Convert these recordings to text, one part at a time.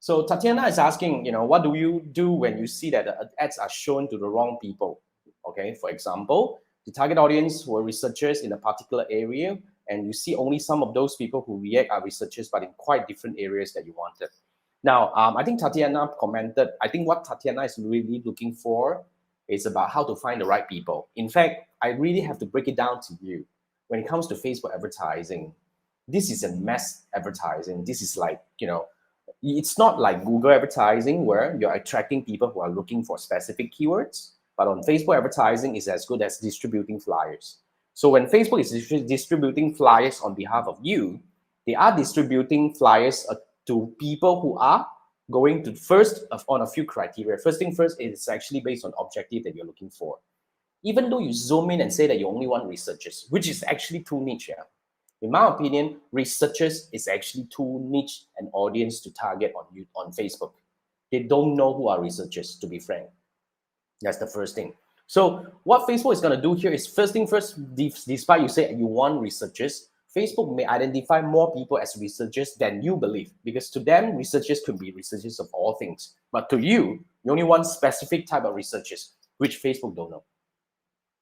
So Tatiana is asking, what do you do when you see that the ads are shown to the wrong people? Okay, for example, the target audience were researchers in a particular area, and you see only some of those people who react are researchers, but in quite different areas that you wanted. Now, I think Tatiana commented, I think what Tatiana is really looking for is about how to find the right people. In fact, I really have to break it down to you. When it comes to Facebook advertising, this is a mass advertising. This is like, it's not like Google advertising where you're attracting people who are looking for specific keywords, but on Facebook advertising is as good as distributing flyers. So when Facebook is distributing flyers on behalf of you, they are distributing flyers to people who are going to first on a few criteria. First thing first, it's actually based on objective that you're looking for. Even though you zoom in and say that you only want researchers, which is actually too niche. Yeah? In my opinion, researchers is actually too niche an audience to target on Facebook. They don't know who are researchers, to be frank. That's the first thing. So what Facebook is going to do here is first thing first, despite you say you want researchers, Facebook may identify more people as researchers than you believe, because to them, researchers could be researchers of all things. But to you, you only want specific type of researchers, which Facebook don't know.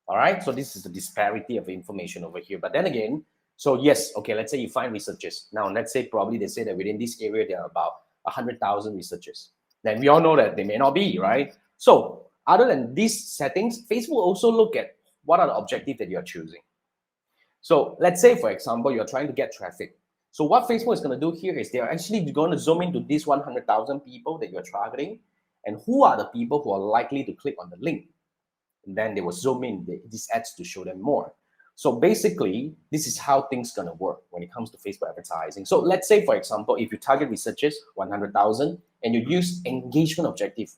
All right, so this is the disparity of information over here. But then again, so yes, okay, let's say you find researchers. Now, let's say probably they say that within this area, there are about 100,000 researchers. Then we all know that they may not be, right? So other than these settings, Facebook will also look at what are the objectives that you're choosing. So let's say, for example, you're trying to get traffic. So what Facebook is going to do here is they're actually going to zoom into these 100,000 people that you're targeting, and who are the people who are likely to click on the link. And then they will zoom in these ads to show them more. So basically, this is how things going to work when it comes to Facebook advertising. So let's say, for example, if you target researchers, 100,000, and you use engagement objective,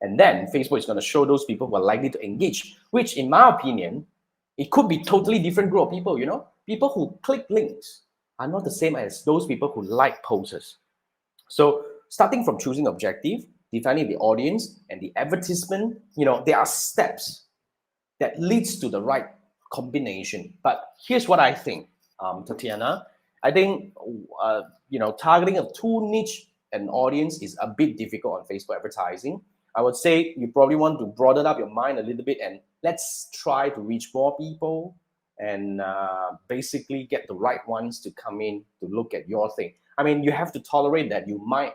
and then Facebook is going to show those people who are likely to engage, which in my opinion, it could be totally different group of people, People who click links are not the same as those people who like posts. So starting from choosing objective, defining the audience and the advertisement, there are steps that leads to the right combination. But here's what I think, Tatiana. I think, targeting a too niche an audience is a bit difficult on Facebook advertising. I would say you probably want to broaden up your mind a little bit and let's try to reach more people and basically get the right ones to come in to look at your thing. I mean, you have to tolerate that you might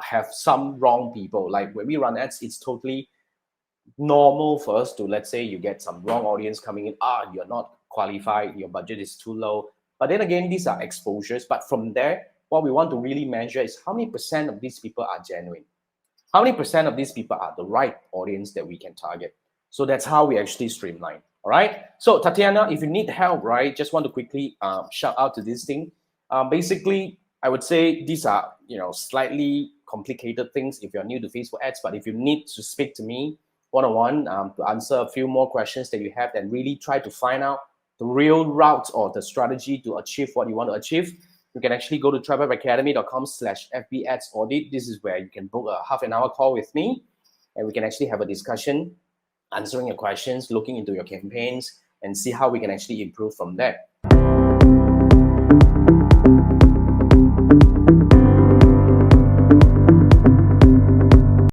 have some wrong people. Like when we run ads, it's totally normal for us to, let's say you get some wrong audience coming in. You're not qualified, your budget is too low. But then again, these are exposures. But from there, what we want to really measure is how many percent of these people are genuine. How many percent of these people are the right audience that we can target? So that's how we actually streamline. All right. So Tatiana, if you need help, right, just want to quickly shout out to this thing. Basically, I would say these are, slightly complicated things if you're new to Facebook ads. But if you need to speak to me one-on-one to answer a few more questions that you have and really try to find out the real route or the strategy to achieve what you want to achieve, you can actually go to tribeacademy.com/FB Ads Audit. This is where you can book a half-an-hour call with me, and we can actually have a discussion, answering your questions, looking into your campaigns, and see how we can actually improve from there.